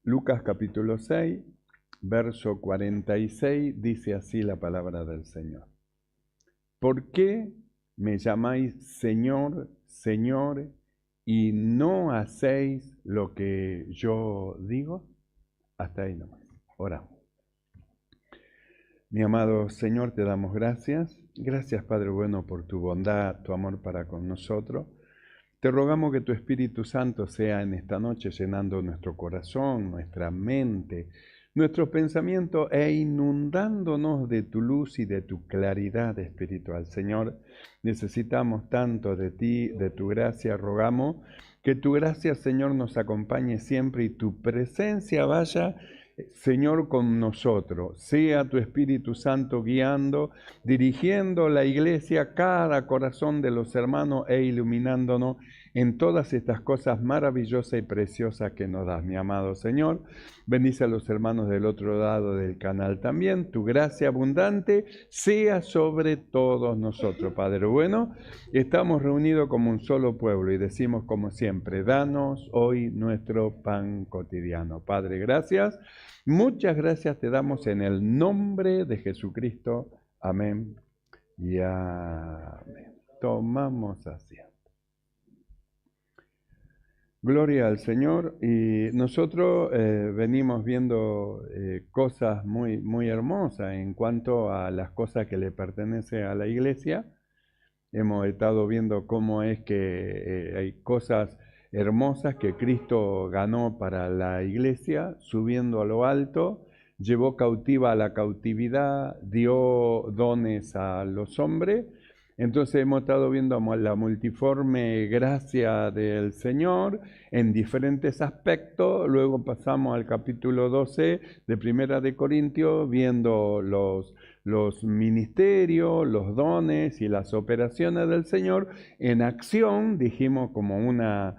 Lucas capítulo 6, verso 46, dice así la palabra del Señor. ¿Por qué me llamáis Señor, Señor, y no hacéis lo que yo digo? Hasta ahí nomás. Oramos. Mi amado Señor, te damos gracias. Gracias, Padre bueno, por tu bondad, tu amor para con nosotros. Te rogamos que tu Espíritu Santo sea en esta noche llenando nuestro corazón, nuestra mente, nuestros pensamientos e inundándonos de tu luz y de tu claridad espiritual. Señor, necesitamos tanto de ti, de tu gracia. Rogamos que tu gracia, Señor, nos acompañe siempre y tu presencia vaya, Señor, con nosotros. Sea tu Espíritu Santo guiando, dirigiendo la iglesia, cada corazón de los hermanos e iluminándonos en todas estas cosas maravillosas y preciosas que nos das, mi amado Señor. Bendice a los hermanos del otro lado del canal también. Tu gracia abundante sea sobre todos nosotros, Padre bueno. Estamos reunidos como un solo pueblo y decimos como siempre, danos hoy nuestro pan cotidiano. Padre, gracias. Muchas gracias te damos en el nombre de Jesucristo. Amén y amén. Tomamos asiento. Gloria al Señor. Y nosotros venimos viendo cosas muy hermosas en cuanto a las cosas que le pertenecen a la iglesia. Hemos estado viendo cómo es que hay cosas hermosas que Cristo ganó para la iglesia, subiendo a lo alto, llevó cautiva a la cautividad, dio dones a los hombres. Entonces hemos estado viendo la multiforme gracia del Señor en diferentes aspectos. Luego pasamos al capítulo 12 de Primera de Corintios, viendo los ministerios, los dones y las operaciones del Señor en acción, dijimos como una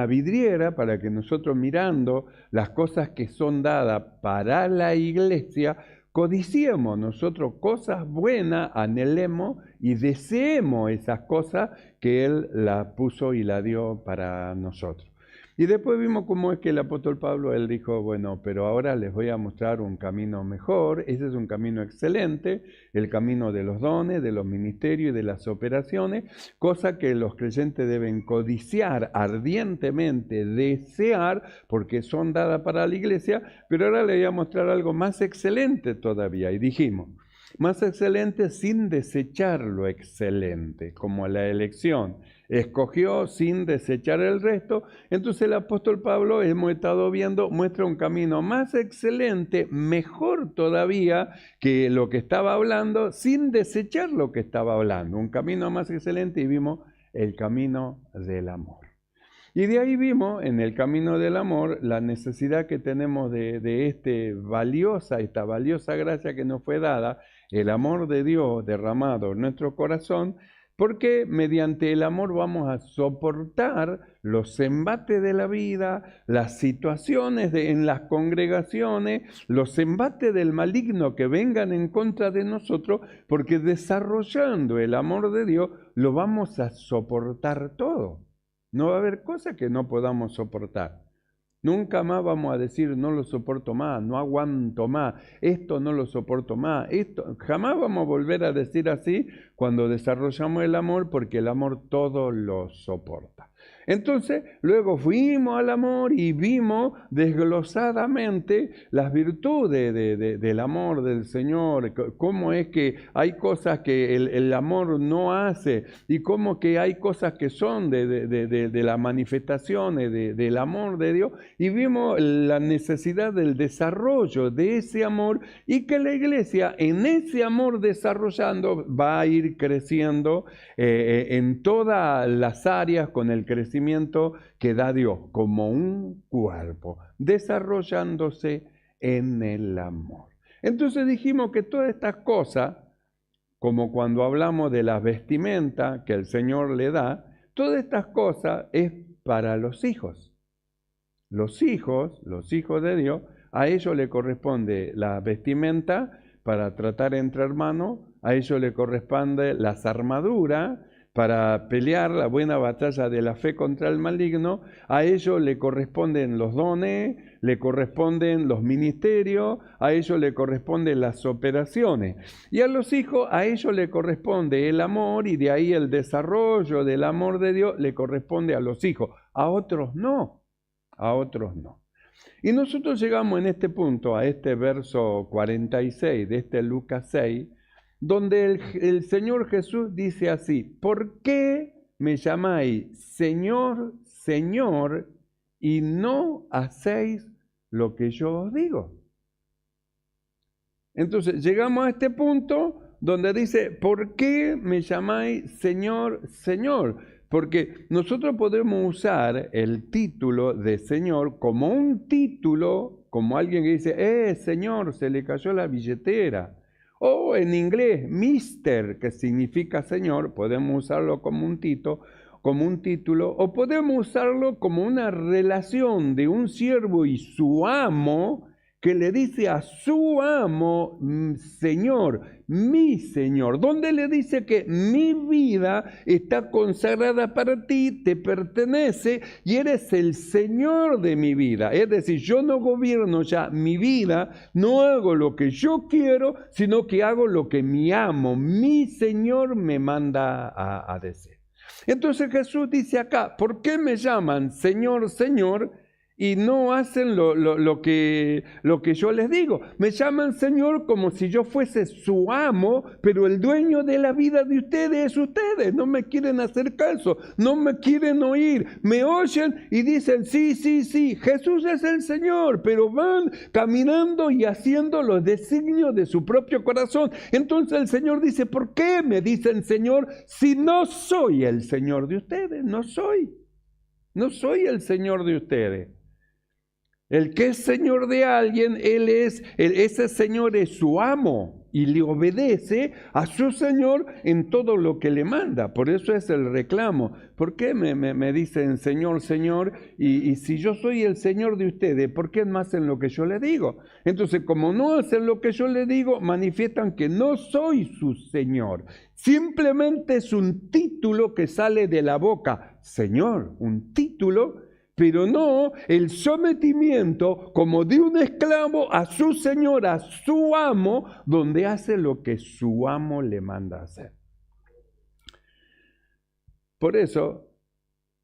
vidriera para que nosotros mirando las cosas que son dadas para la iglesia, codiciemos nosotros cosas buenas, anhelemos y deseemos esas cosas que Él las puso y las dio para nosotros. Y después vimos cómo es que el apóstol Pablo, él dijo, bueno, pero ahora les voy a mostrar un camino mejor. Ese es un camino excelente, el camino de los dones, de los ministerios y de las operaciones, cosa que los creyentes deben codiciar ardientemente, desear, porque son dadas para la iglesia. Pero ahora les voy a mostrar algo más excelente todavía. Y dijimos, más excelente sin desechar lo excelente, como la elección. Escogió sin desechar el resto. Entonces el apóstol Pablo, hemos estado viendo, muestra un camino más excelente, mejor todavía que lo que estaba hablando, sin desechar lo que estaba hablando. Un camino más excelente y vimos el camino del amor. Y de ahí vimos en el camino del amor la necesidad que tenemos de esta valiosa gracia que nos fue dada, el amor de Dios derramado en nuestro corazón, porque mediante el amor vamos a soportar los embates de la vida, las situaciones en las congregaciones, los embates del maligno que vengan en contra de nosotros, porque desarrollando el amor de Dios lo vamos a soportar todo. No va a haber cosa que no podamos soportar. Nunca más vamos a decir, no lo soporto más, no aguanto más, esto no lo soporto más, esto. Jamás vamos a volver a decir así cuando desarrollamos el amor, porque el amor todo lo soporta. Entonces, luego fuimos al amor y vimos desglosadamente las virtudes del amor del Señor, cómo es que hay cosas que el amor no hace y cómo que hay cosas que son de las manifestaciones del amor de Dios, y vimos la necesidad del desarrollo de ese amor y que la iglesia en ese amor desarrollando va a ir creciendo en todas las áreas con el crecimiento que da Dios, como un cuerpo, desarrollándose en el amor. Entonces dijimos que todas estas cosas, como cuando hablamos de las vestimentas que el Señor le da, todas estas cosas es para los hijos. Los hijos de Dios, a ellos le corresponde la vestimenta para tratar entre hermanos, a ellos le corresponde las armaduras para pelear la buena batalla de la fe contra el maligno. A ellos le corresponden los dones, le corresponden los ministerios, a ellos le corresponden las operaciones. Y a los hijos, a ellos le corresponde el amor, y de ahí el desarrollo del amor de Dios le corresponde a los hijos. A otros no, a otros no. Y nosotros llegamos en este punto, a este verso 46 de este Lucas 6, donde el Señor Jesús dice así: ¿por qué me llamáis Señor, Señor, y no hacéis lo que yo os digo? Entonces llegamos a este punto donde dice: ¿por qué me llamáis Señor, Señor? Porque nosotros podemos usar el título de Señor como un título, como alguien que dice: Señor, se le cayó la billetera. O en inglés, Mister, que significa Señor, podemos usarlo como un título, o podemos usarlo como una relación de un siervo y su amo, que le dice a su amo: Señor, mi Señor, donde le dice que mi vida está consagrada para ti, te pertenece y eres el Señor de mi vida. Es decir, yo no gobierno ya mi vida, no hago lo que yo quiero, sino que hago lo que mi amo, mi Señor, me manda a decir. Entonces Jesús dice acá: ¿por qué me llaman Señor, Señor, y no hacen lo que yo les digo? Me llaman Señor como si yo fuese su amo, pero el dueño de la vida de ustedes es ustedes. No me quieren hacer caso, no me quieren oír, me oyen y dicen: sí, sí, sí, Jesús es el Señor, pero van caminando y haciendo los designios de su propio corazón. Entonces el Señor dice: ¿por qué me dicen Señor si no soy el Señor de ustedes? No soy el Señor de ustedes. El que es Señor de alguien, ese Señor es su amo y le obedece a su Señor en todo lo que le manda. Por eso es el reclamo. ¿Por qué me dicen Señor, Señor? Y si yo soy el Señor de ustedes, ¿por qué no hacen lo que yo les digo? Entonces, como no hacen lo que yo les digo, manifiestan que no soy su Señor. Simplemente es un título que sale de la boca. Señor, un título, pero no el sometimiento como de un esclavo a su señor, a su amo, donde hace lo que su amo le manda hacer. Por eso,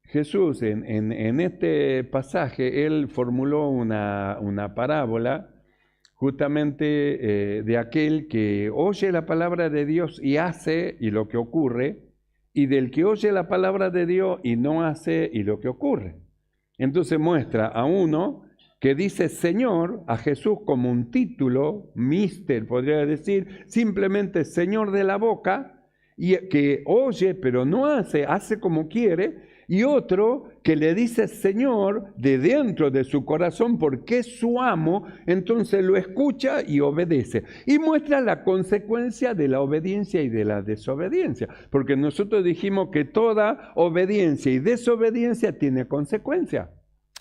Jesús en este pasaje, él formuló una parábola justamente de aquel que oye la palabra de Dios y hace y lo que ocurre, y del que oye la palabra de Dios y no hace y lo que ocurre. Entonces muestra a uno que dice Señor, a Jesús como un título, Mister, podría decir, simplemente Señor de la boca, y que oye pero no hace como quiere, y otro que le dice Señor de dentro de su corazón porque es su amo, entonces lo escucha y obedece. Y muestra la consecuencia de la obediencia y de la desobediencia, porque nosotros dijimos que toda obediencia y desobediencia tiene consecuencia.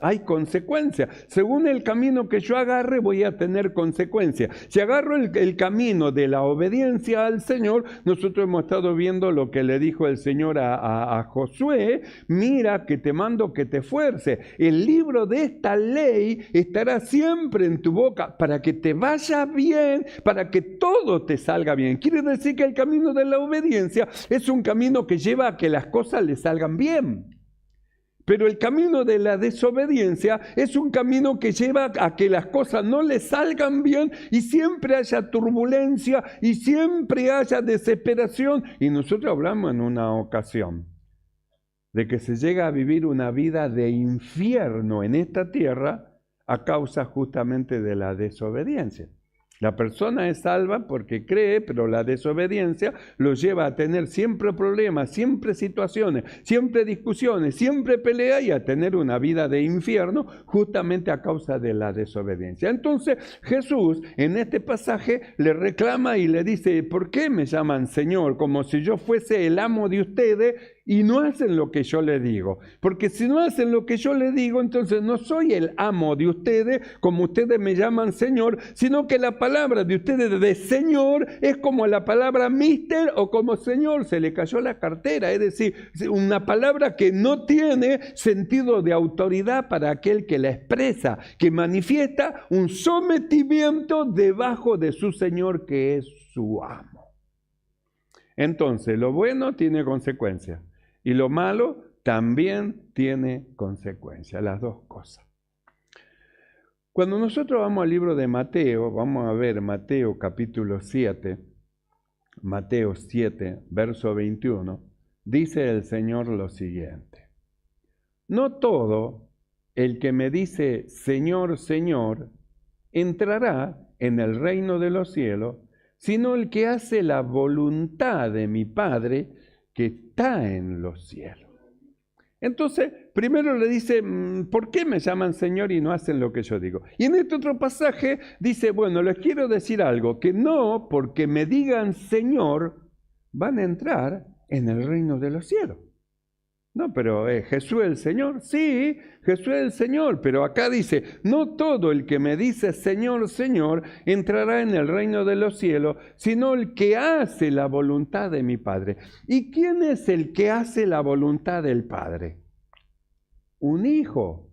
Hay consecuencias. Según el camino que yo agarre, voy a tener consecuencias. Si agarro el camino de la obediencia al Señor, nosotros hemos estado viendo lo que le dijo el Señor a Josué: mira que te mando que te esfuerces. El libro de esta ley estará siempre en tu boca para que te vaya bien, para que todo te salga bien. Quiere decir que el camino de la obediencia es un camino que lleva a que las cosas le salgan bien. Pero el camino de la desobediencia es un camino que lleva a que las cosas no le salgan bien y siempre haya turbulencia y siempre haya desesperación. Y nosotros hablamos en una ocasión de que se llega a vivir una vida de infierno en esta tierra a causa justamente de la desobediencia. La persona es salva porque cree, pero la desobediencia lo lleva a tener siempre problemas, siempre situaciones, siempre discusiones, siempre pelea y a tener una vida de infierno justamente a causa de la desobediencia. Entonces Jesús en este pasaje le reclama y le dice: ¿por qué me llaman Señor? Como si yo fuese el amo de ustedes y no hacen lo que yo les digo. Porque si no hacen lo que yo les digo, entonces no soy el amo de ustedes, como ustedes me llaman Señor, sino que la palabra de ustedes de Señor es como la palabra mister o como Señor, se le cayó la cartera. Es decir, una palabra que no tiene sentido de autoridad para aquel que la expresa, que manifiesta un sometimiento debajo de su Señor, que es su amo. Entonces, lo bueno tiene consecuencias. Y lo malo también tiene consecuencias, las dos cosas. Cuando nosotros vamos al libro de Mateo, vamos a ver Mateo capítulo 7, Mateo 7, verso 21, dice el Señor lo siguiente: no todo el que me dice Señor, Señor, entrará en el reino de los cielos, sino el que hace la voluntad de mi Padre que está en los cielos. Entonces, primero le dice, ¿por qué me llaman Señor y no hacen lo que yo digo? Y en este otro pasaje dice, bueno, les quiero decir algo, que no porque me digan Señor van a entrar en el reino de los cielos. No, pero ¿Jesús es el Señor? Sí, Jesús es el Señor, pero acá dice, no todo el que me dice Señor, Señor, entrará en el reino de los cielos, sino el que hace la voluntad de mi Padre. ¿Y quién es el que hace la voluntad del Padre? Un hijo.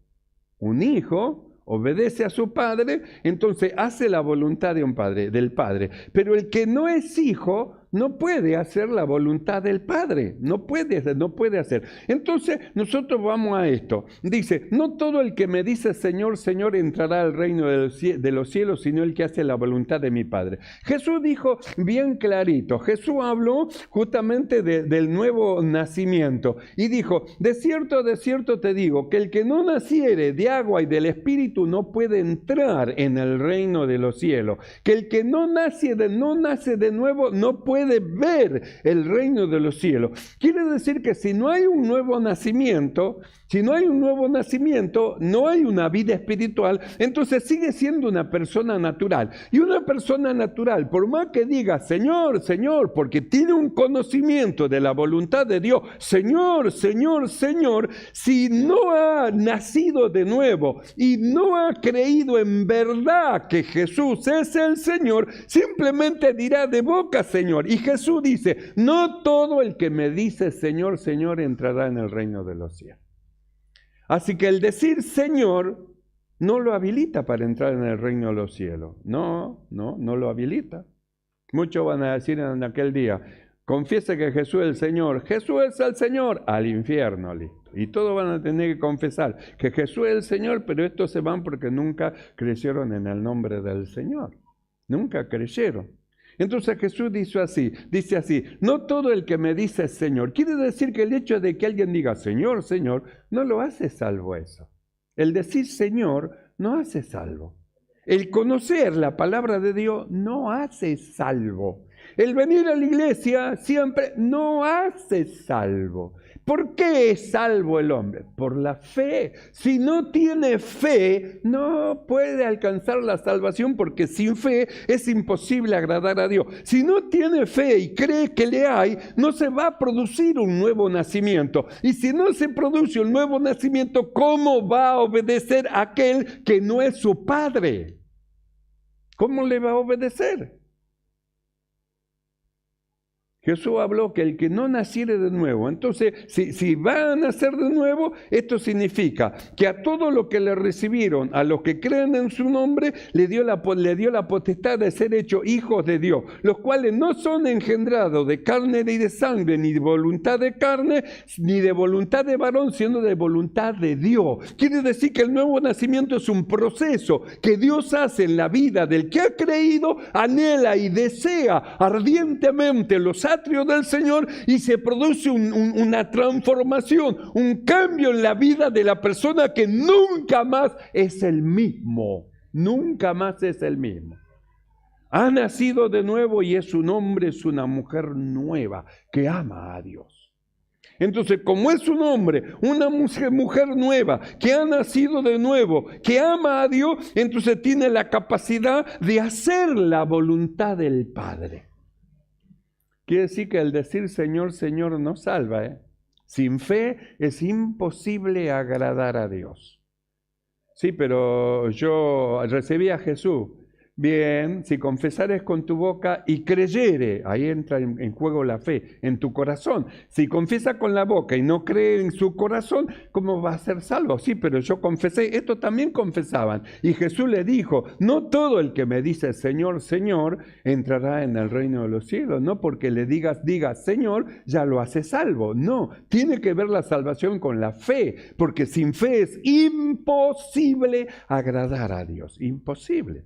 Un hijo obedece a su padre, entonces hace la voluntad de del Padre. Pero el que no es hijo no puede hacer la voluntad del Padre, no puede hacer. Entonces nosotros vamos a esto. Dice, no todo el que me dice Señor, Señor entrará al reino de los cielos, sino el que hace la voluntad de mi Padre. Jesús dijo bien clarito, Jesús habló justamente del nuevo nacimiento y dijo, de cierto te digo, que el que no naciere de agua y del Espíritu no puede entrar en el reino de los cielos, que el que no nace de nuevo no puede ver el reino de los cielos. Quiere decir que si no hay un nuevo nacimiento, no hay una vida espiritual, entonces sigue siendo una persona natural. Y una persona natural, por más que diga Señor, Señor, porque tiene un conocimiento de la voluntad de Dios, Señor, Señor, Señor, si no ha nacido de nuevo y no ha creído en verdad que Jesús es el Señor, simplemente dirá de boca Señor. Y Jesús dice, no todo el que me dice Señor, Señor entrará en el reino de los cielos. Así que el decir Señor no lo habilita para entrar en el reino de los cielos. No lo habilita. Muchos van a decir en aquel día, confiese que Jesús es el Señor. Jesús es el Señor, al infierno, listo. Y todos van a tener que confesar que Jesús es el Señor, pero estos se van porque nunca creyeron en el nombre del Señor. Nunca creyeron. Entonces Jesús dice así, no todo el que me dice Señor, quiere decir que el hecho de que alguien diga Señor, Señor, no lo hace salvo eso. El decir Señor no hace salvo. El conocer la palabra de Dios no hace salvo. El venir a la iglesia siempre no hace salvo. ¿Por qué es salvo el hombre? Por la fe. Si no tiene fe, no puede alcanzar la salvación porque sin fe es imposible agradar a Dios. Si no tiene fe y cree que le hay, no se va a producir un nuevo nacimiento. Y si no se produce un nuevo nacimiento, ¿cómo va a obedecer a aquel que no es su padre? ¿Cómo le va a obedecer? Jesús habló que el que no naciere de nuevo, entonces si va a nacer de nuevo, esto significa que a todo lo que le recibieron, a los que creen en su nombre, le dio la potestad de ser hechos hijos de Dios, los cuales no son engendrados de carne ni de sangre, ni de voluntad de carne, ni de voluntad de varón, sino de voluntad de Dios. Quiere decir que el nuevo nacimiento es un proceso que Dios hace en la vida del que ha creído, anhela y desea ardientemente los atrios del Señor y se produce una transformación, un cambio en la vida de la persona que nunca más es el mismo. Nunca más es el mismo. Ha nacido de nuevo y es un hombre, es una mujer nueva que ama a Dios. Entonces, como es un hombre, una mujer nueva, que ha nacido de nuevo, que ama a Dios, entonces tiene la capacidad de hacer la voluntad del Padre. Quiere decir que el decir Señor, Señor no salva, Sin fe es imposible agradar a Dios. Sí, pero yo recibí a Jesús. Bien, si confesares con tu boca y creyere, ahí entra en juego la fe, en tu corazón. Si confiesa con la boca y no cree en su corazón, ¿cómo va a ser salvo? Sí, pero yo confesé, esto también confesaban. Y Jesús le dijo, no todo el que me dice Señor, Señor, entrará en el reino de los cielos. No porque le digas Señor, ya lo hace salvo. No, tiene que ver la salvación con la fe, porque sin fe es imposible agradar a Dios, imposible.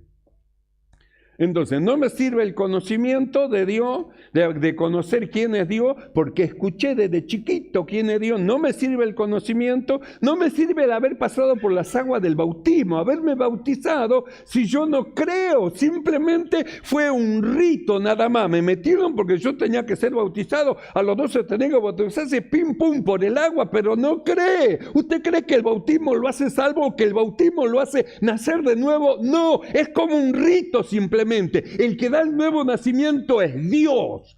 Entonces, no me sirve el conocimiento de Dios, de conocer quién es Dios, porque escuché desde chiquito quién es Dios. No me sirve el conocimiento, no me sirve el haber pasado por las aguas del bautismo, haberme bautizado, si yo no creo. Simplemente fue un rito nada más. Me metieron porque yo tenía que ser bautizado. A los 12 tenía que bautizarse, pim pum, por el agua, pero no cree. ¿Usted cree que el bautismo lo hace salvo o que el bautismo lo hace nacer de nuevo? No, es como un rito simplemente. El que da el nuevo nacimiento es Dios,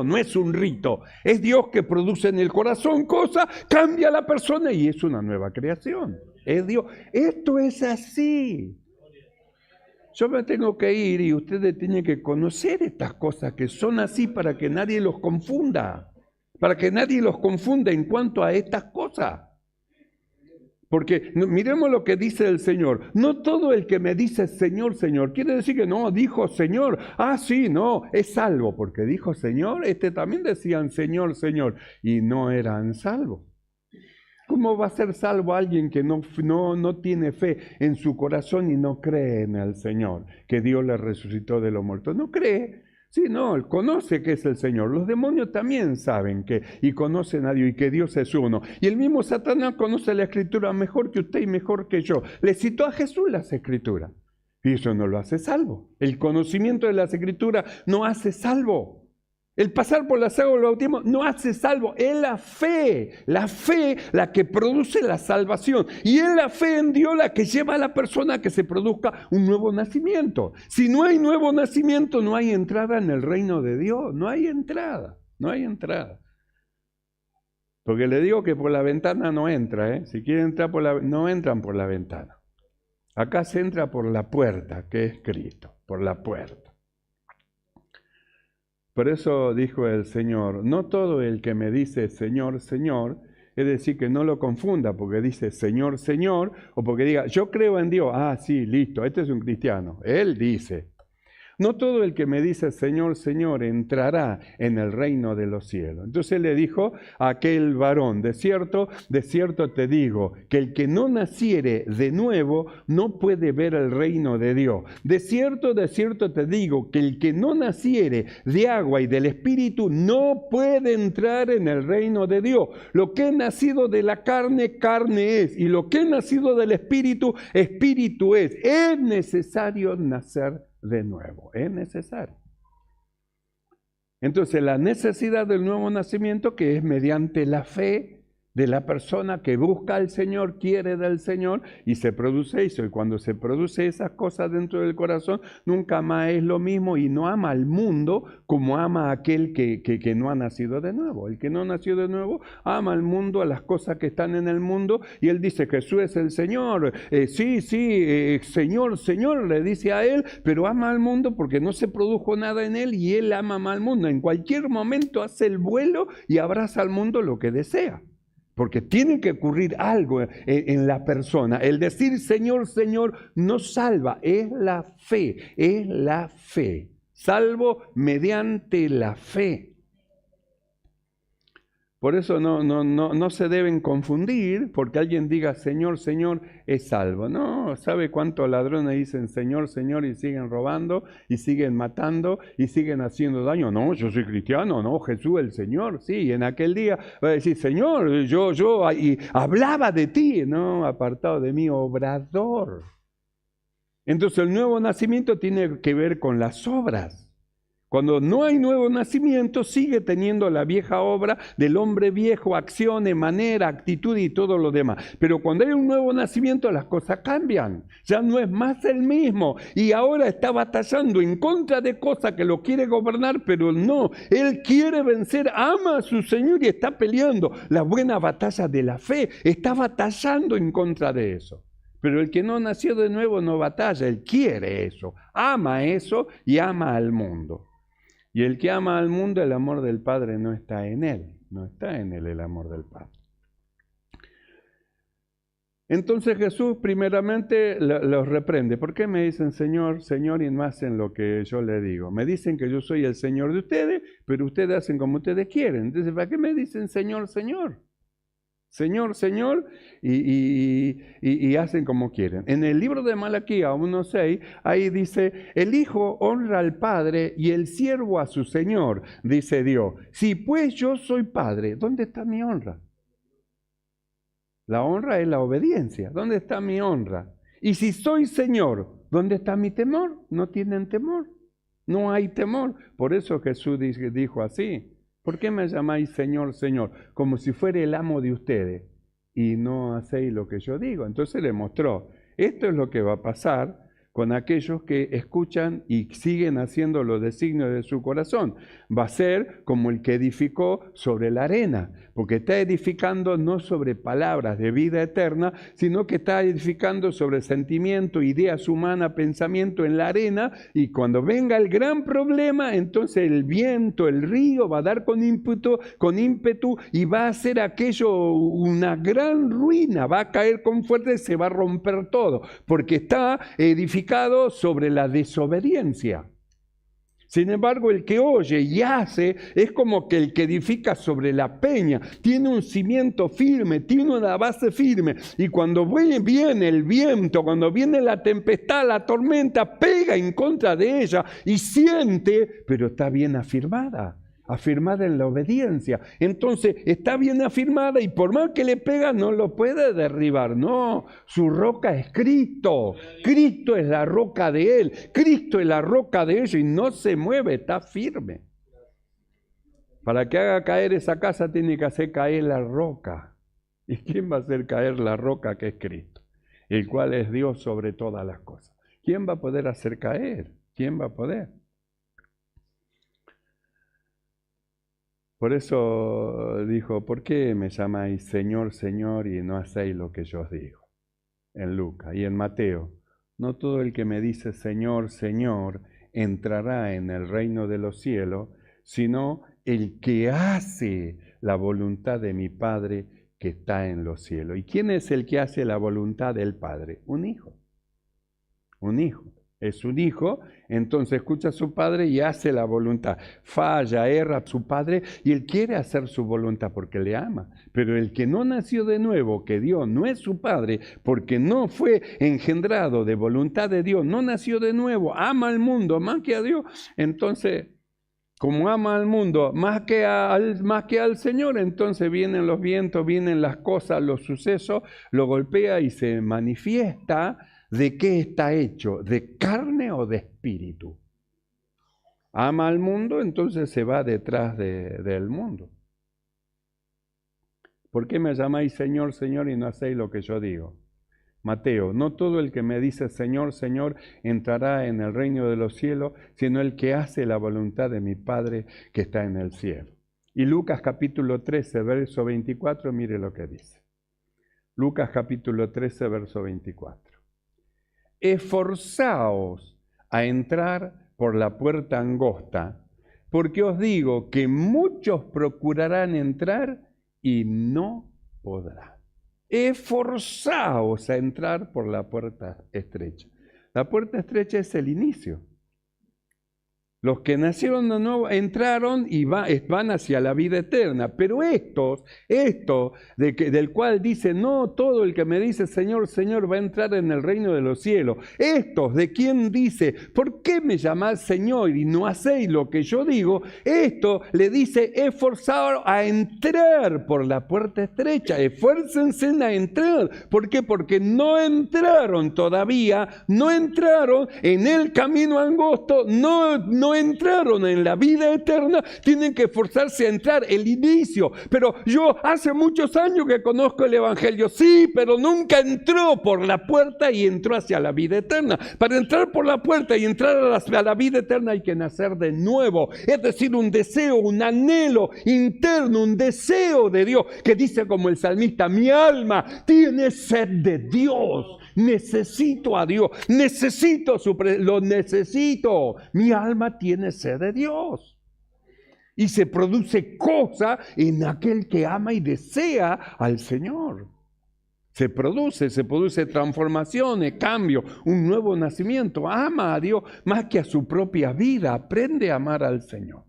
no es un rito, es Dios que produce en el corazón cosas, cambia a la persona y es una nueva creación, es Dios. Esto es así. Yo me tengo que ir y ustedes tienen que conocer estas cosas que son así para que nadie los confunda, en cuanto a estas cosas. Porque miremos lo que dice el Señor. No todo el que me dice Señor, Señor, quiere decir que no, dijo Señor. Ah, sí, no, es salvo. Porque dijo Señor, también decían Señor, Señor. Y no eran salvos. ¿Cómo va a ser salvo alguien que no tiene fe en su corazón y no cree en el Señor? Que Dios le resucitó de los muertos. No cree. Sí, no, él conoce que es el Señor. Los demonios también saben que y conocen a Dios y que Dios es uno. Y el mismo Satanás conoce la Escritura mejor que usted y mejor que yo. Le citó a Jesús las Escrituras. Y eso no lo hace salvo. El conocimiento de las Escrituras no hace salvo. El pasar por las aguas del bautismo no hace salvo. Es la fe la que produce la salvación. Y es la fe en Dios la que lleva a la persona a que se produzca un nuevo nacimiento. Si no hay nuevo nacimiento, no hay entrada en el reino de Dios. No hay entrada. Porque le digo que por la ventana no entra, ¿eh? Si quieren entrar no entran por la ventana. Acá se entra por la puerta, que es Cristo, por la puerta. Por eso dijo el Señor, no todo el que me dice Señor, Señor, es decir, que no lo confunda porque dice Señor, Señor, o porque diga, yo creo en Dios. Ah, sí, listo, este es un cristiano. Él dice, no todo el que me dice Señor, Señor entrará en el reino de los cielos. Entonces le dijo a aquel varón, de cierto te digo, que el que no naciere de nuevo no puede ver el reino de Dios. De cierto te digo, que el que no naciere de agua y del Espíritu no puede entrar en el reino de Dios. Lo que es nacido de la carne, carne es, y lo que es nacido del Espíritu, Espíritu es. Es necesario nacer de nuevo, es necesario. Entonces la necesidad del nuevo nacimiento, que es mediante la fe de la persona que busca al Señor, quiere del Señor y se produce eso. Y cuando se produce esas cosas dentro del corazón, nunca más es lo mismo y no ama al mundo como ama a aquel que no ha nacido de nuevo. El que no nació de nuevo ama al mundo, a las cosas que están en el mundo, y él dice Jesús es el Señor. Señor, Señor, le dice a él, pero ama al mundo porque no se produjo nada en él y él ama más al mundo. En cualquier momento hace el vuelo y abraza al mundo lo que desea. Porque tiene que ocurrir algo en la persona. El decir Señor, Señor no salva, es la fe. Salvo mediante la fe. Por eso no se deben confundir porque alguien diga Señor, Señor es salvo. No, ¿sabe cuántos ladrones dicen Señor, Señor y siguen robando y siguen matando y siguen haciendo daño? No, yo soy cristiano, no, Jesús el Señor. Sí, y en aquel día va a decir Señor, yo y hablaba de ti, no, apartado de mí, obrador. Entonces el nuevo nacimiento tiene que ver con las obras. Cuando no hay nuevo nacimiento, sigue teniendo la vieja obra del hombre viejo, acciones, manera, actitud y todo lo demás. Pero cuando hay un nuevo nacimiento, las cosas cambian. Ya no es más el mismo. Y ahora está batallando en contra de cosas que lo quiere gobernar, pero no. Él quiere vencer, ama a su Señor y está peleando la buena batalla de la fe. Está batallando en contra de eso. Pero el que no nació de nuevo no batalla, él quiere eso, ama eso y ama al mundo. Y el que ama al mundo, el amor del Padre no está en él, no está en él el amor del Padre. Entonces Jesús primeramente los reprende. ¿Por qué me dicen Señor, Señor y no hacen lo que yo les digo? Me dicen que yo soy el Señor de ustedes, pero ustedes hacen como ustedes quieren. Entonces, ¿para qué me dicen Señor, Señor? Señor, Señor, y hacen como quieren. En el libro de Malaquías 1:6, ahí dice, el Hijo honra al Padre y el siervo a su Señor, dice Dios. Si pues yo soy Padre, ¿dónde está mi honra? La honra es la obediencia. ¿Dónde está mi honra? Y si soy Señor, ¿dónde está mi temor? No tienen temor. No hay temor. Por eso Jesús dijo así. ¿Por qué me llamáis Señor, Señor? Como si fuera el amo de ustedes y no hacéis lo que yo digo. Entonces le mostró, esto es lo que va a pasar con aquellos que escuchan y siguen haciendo los designios de su corazón. Va a ser como el que edificó sobre la arena, porque está edificando no sobre palabras de vida eterna, sino que está edificando sobre sentimiento, ideas humanas, pensamiento en la arena, y cuando venga el gran problema, entonces el viento, el río va a dar con ímpetu y va a hacer aquello una gran ruina, va a caer con fuerza y se va a romper todo, porque está edificando sobre la desobediencia. Sin embargo, el que oye y hace es como que el que edifica sobre la peña, tiene un cimiento firme, tiene una base firme, y cuando viene el viento, cuando viene la tempestad, la tormenta, pega en contra de ella y siente, pero está bien afirmada en la obediencia. Entonces está bien afirmada y por más que le pega no lo puede derribar. No, su roca es Cristo. Cristo es la roca de él. Cristo es la roca de ellos y no se mueve, está firme. Para que haga caer esa casa tiene que hacer caer la roca. ¿Y quién va a hacer caer la roca que es Cristo? El cual es Dios sobre todas las cosas. ¿Quién va a poder hacer caer? ¿Quién va a poder? Por eso dijo, ¿por qué me llamáis Señor, Señor y no hacéis lo que yo os digo? En Lucas y en Mateo, no todo el que me dice Señor, Señor, entrará en el reino de los cielos, sino el que hace la voluntad de mi Padre que está en los cielos. ¿Y quién es el que hace la voluntad del Padre? Un hijo. Un hijo. Es un hijo, entonces escucha a su padre y hace la voluntad. Falla, erra a su padre y él quiere hacer su voluntad porque le ama. Pero el que no nació de nuevo, que Dios no es su padre, porque no fue engendrado de voluntad de Dios, no nació de nuevo, ama al mundo más que a Dios. Entonces, como ama al mundo más que al Señor, entonces vienen los vientos, vienen las cosas, los sucesos, lo golpea y se manifiesta. ¿De qué está hecho? ¿De carne o de espíritu? Ama al mundo, entonces se va detrás del mundo. ¿Por qué me llamáis Señor, Señor y no hacéis lo que yo digo? Mateo, no todo el que me dice Señor, Señor entrará en el reino de los cielos, sino el que hace la voluntad de mi Padre que está en el cielo. Y Lucas capítulo 13, verso 24, mire lo que dice. Lucas capítulo 13, verso 24. Esforzaos a entrar por la puerta angosta, porque os digo que muchos procurarán entrar y no podrán. Esforzaos a entrar por la puerta estrecha. La puerta estrecha es el inicio. Los que nacieron de nuevo entraron y van hacia la vida eterna. Pero esto del cual dice, no todo el que me dice Señor, Señor va a entrar en el reino de los cielos. Estos de quien dice, ¿por qué me llamás Señor y no hacéis lo que yo digo? Esto le dice, esforzaos a entrar por la puerta estrecha. Esfuércense a entrar. ¿Por qué? Porque no entraron todavía, no entraron en el camino angosto, no no entraron en la vida eterna, tienen que esforzarse a entrar, el inicio. Pero yo hace muchos años que conozco el Evangelio, sí, pero nunca entró por la puerta y entró hacia la vida eterna. Para entrar por la puerta y entrar a la vida eterna hay que nacer de nuevo, es decir, un deseo, un anhelo interno, un deseo de Dios, que dice como el salmista: mi alma tiene sed de Dios, necesito a Dios, lo necesito, mi alma tiene sed de Dios. Y se produce cosa en aquel que ama y desea al Señor. Se produce transformaciones, cambio, un nuevo nacimiento. Ama a Dios más que a su propia vida, aprende a amar al Señor.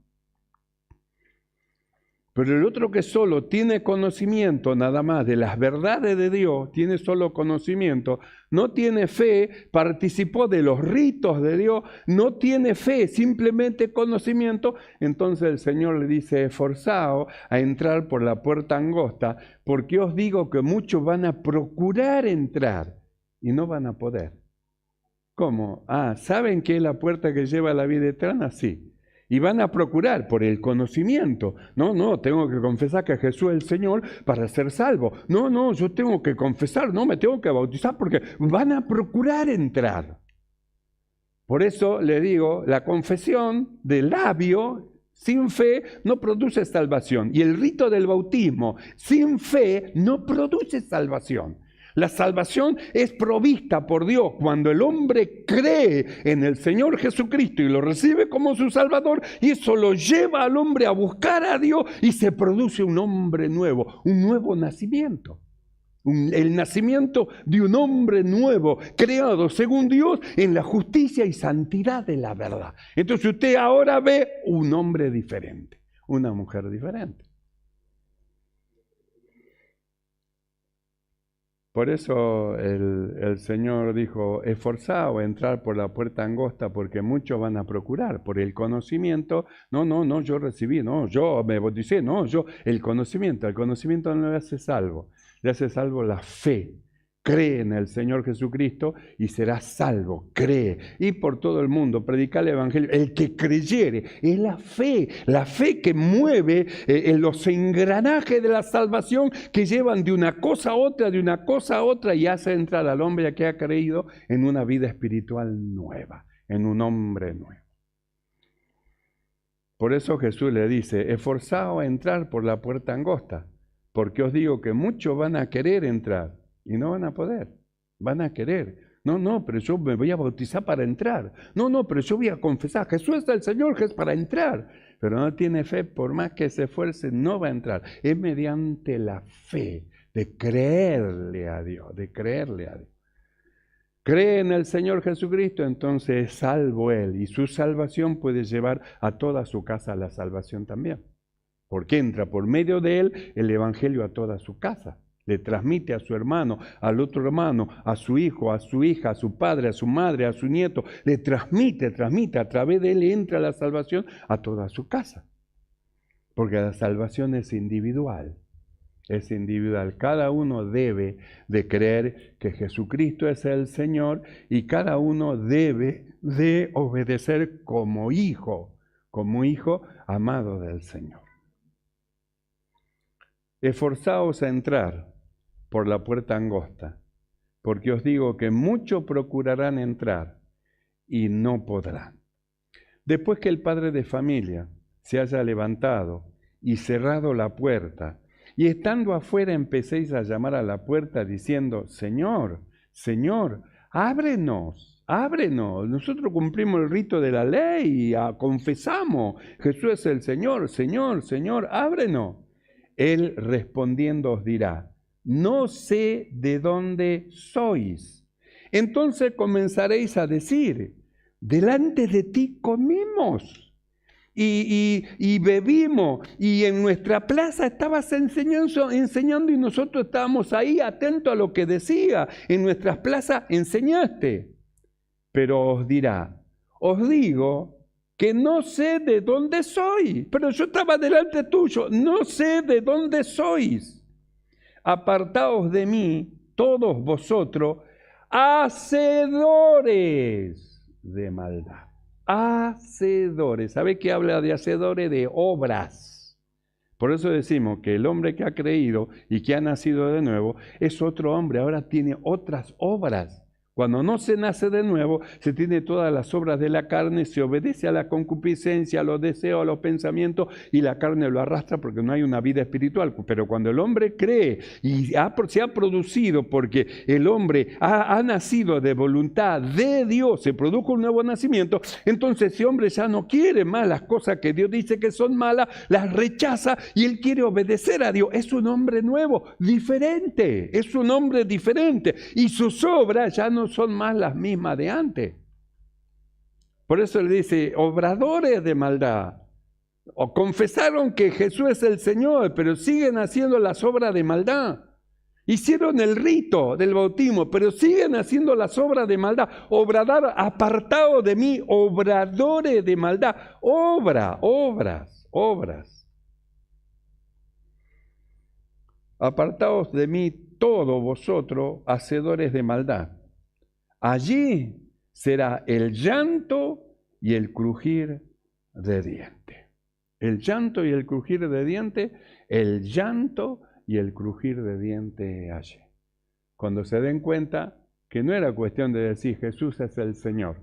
Pero el otro que solo tiene conocimiento nada más de las verdades de Dios, tiene solo conocimiento, no tiene fe, participó de los ritos de Dios, no tiene fe, simplemente conocimiento, entonces el Señor le dice: esforzaos a entrar por la puerta angosta, porque os digo que muchos van a procurar entrar y no van a poder. ¿Cómo? ¿Saben qué es la puerta que lleva a la vida eterna? Sí. Y van a procurar por el conocimiento. No, tengo que confesar que Jesús es el Señor para ser salvo. No, yo tengo que confesar, no, me tengo que bautizar, porque van a procurar entrar. Por eso le digo, la confesión del labio sin fe no produce salvación. Y el rito del bautismo sin fe no produce salvación. La salvación es provista por Dios cuando el hombre cree en el Señor Jesucristo y lo recibe como su Salvador, y eso lo lleva al hombre a buscar a Dios y se produce un hombre nuevo, un nuevo nacimiento. El nacimiento de un hombre nuevo, creado según Dios en la justicia y santidad de la verdad. Entonces usted ahora ve un hombre diferente, una mujer diferente. Por eso el Señor dijo: esforzaos a entrar por la puerta angosta, porque muchos van a procurar por el conocimiento. No, yo recibí, no, yo me bauticé, no, el conocimiento no le hace salvo, le hace salvo la fe. Cree en el Señor Jesucristo y será salvo, cree. Y por todo el mundo, predicar el Evangelio. El que creyere, es la fe que mueve en los engranajes de la salvación, que llevan de una cosa a otra, y hace entrar al hombre que ha creído en una vida espiritual nueva, en un hombre nuevo. Por eso Jesús le dice: esforzaos a entrar por la puerta angosta, porque os digo que muchos van a querer entrar y no van a poder, van a querer. No, pero yo me voy a bautizar para entrar. No, pero yo voy a confesar: Jesús es el Señor, que es para entrar. Pero no tiene fe, por más que se esfuerce, no va a entrar. Es mediante la fe de creerle a Dios, Cree en el Señor Jesucristo, entonces es salvo él, y su salvación puede llevar a toda su casa a la salvación también. Porque entra por medio de él el Evangelio a toda su casa. Le transmite a su hermano, al otro hermano, a su hijo, a su hija, a su padre, a su madre, a su nieto. Le transmite, a través de él entra la salvación a toda su casa. Porque la salvación es individual. Es individual. Cada uno debe de creer que Jesucristo es el Señor, y cada uno debe de obedecer como hijo amado del Señor. Esforzaos a entrar por la puerta angosta, porque os digo que muchos procurarán entrar y no podrán. Después que el padre de familia se haya levantado y cerrado la puerta, y estando afuera empecéis a llamar a la puerta diciendo: Señor, Señor, ábrenos, nosotros cumplimos el rito de la ley, confesamos, Jesús es el Señor, Señor, ábrenos. Él respondiendo os dirá: no sé de dónde sois. Entonces comenzaréis a decir: delante de ti comimos y bebimos, y en nuestra plaza estabas enseñando y nosotros estábamos ahí atentos a lo que decía. En nuestras plazas enseñaste. Pero os dirá: os digo que no sé de dónde soy, pero yo estaba delante tuyo, no sé de dónde sois. Apartaos de mí, todos vosotros, hacedores de maldad. hacedores. ¿Sabe qué habla de hacedores? De obras. Por eso decimos que el hombre que ha creído y que ha nacido de nuevo es otro hombre, ahora tiene otras obras. Cuando no se nace de nuevo, se tiene todas las obras de la carne, se obedece a la concupiscencia, a los deseos, a los pensamientos, y la carne lo arrastra porque no hay una vida espiritual. Pero cuando el hombre cree y se ha producido, porque el hombre ha nacido de voluntad de Dios, se produjo un nuevo nacimiento, entonces ese hombre ya no quiere más las cosas que Dios dice que son malas, las rechaza y él quiere obedecer a Dios. Es un hombre nuevo, diferente, es un hombre diferente, y sus obras ya no son más las mismas de antes. Por eso le dice, obradores de maldad. O confesaron que Jesús es el Señor, pero siguen haciendo las obras de maldad. Hicieron el rito del bautismo, pero siguen haciendo las obras de maldad. Obrador, apartado de mí, obradores de maldad. Obras. Apartaos de mí todos vosotros, hacedores de maldad. Allí será el llanto y el crujir de dientes. El llanto y el crujir de dientes, el llanto y el crujir de dientes allí. Cuando se den cuenta que no era cuestión de decir Jesús es el Señor,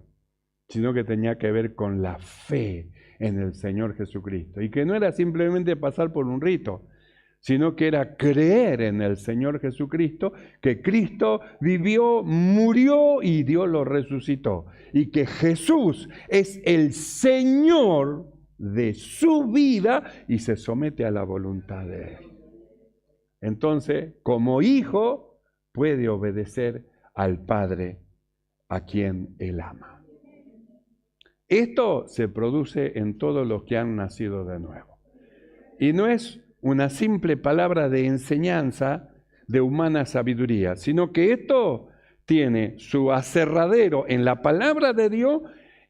sino que tenía que ver con la fe en el Señor Jesucristo. Y que no era simplemente pasar por un rito, sino que era creer en el Señor Jesucristo, que Cristo vivió, murió y Dios lo resucitó. Y que Jesús es el Señor de su vida y se somete a la voluntad de Él. Entonces, como hijo, puede obedecer al Padre a quien Él ama. Esto se produce en todos los que han nacido de nuevo. Y no es una simple palabra de enseñanza de humana sabiduría, sino que esto tiene su aserradero en la palabra de Dios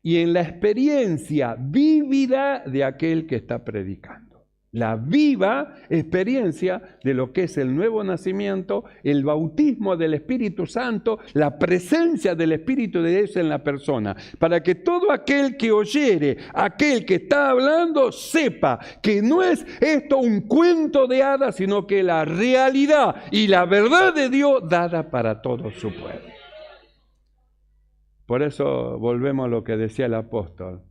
y en la experiencia vívida de aquel que está predicando. La viva experiencia de lo que es el nuevo nacimiento, el bautismo del Espíritu Santo, la presencia del Espíritu de Dios en la persona, para que todo aquel que oyere, aquel que está hablando, sepa que no es esto un cuento de hadas, sino que la realidad y la verdad de Dios dada para todo su pueblo. Por eso volvemos a lo que decía el apóstol.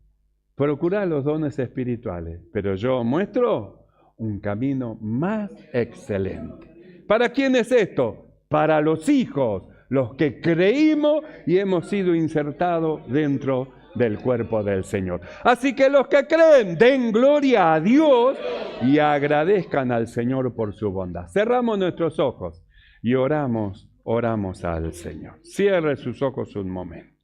Procurad los dones espirituales, pero yo muestro un camino más excelente. ¿Para quién es esto? Para los hijos, los que creímos y hemos sido insertados dentro del cuerpo del Señor. Así que los que creen, den gloria a Dios y agradezcan al Señor por su bondad. Cerramos nuestros ojos y oramos al Señor. Cierre sus ojos un momento.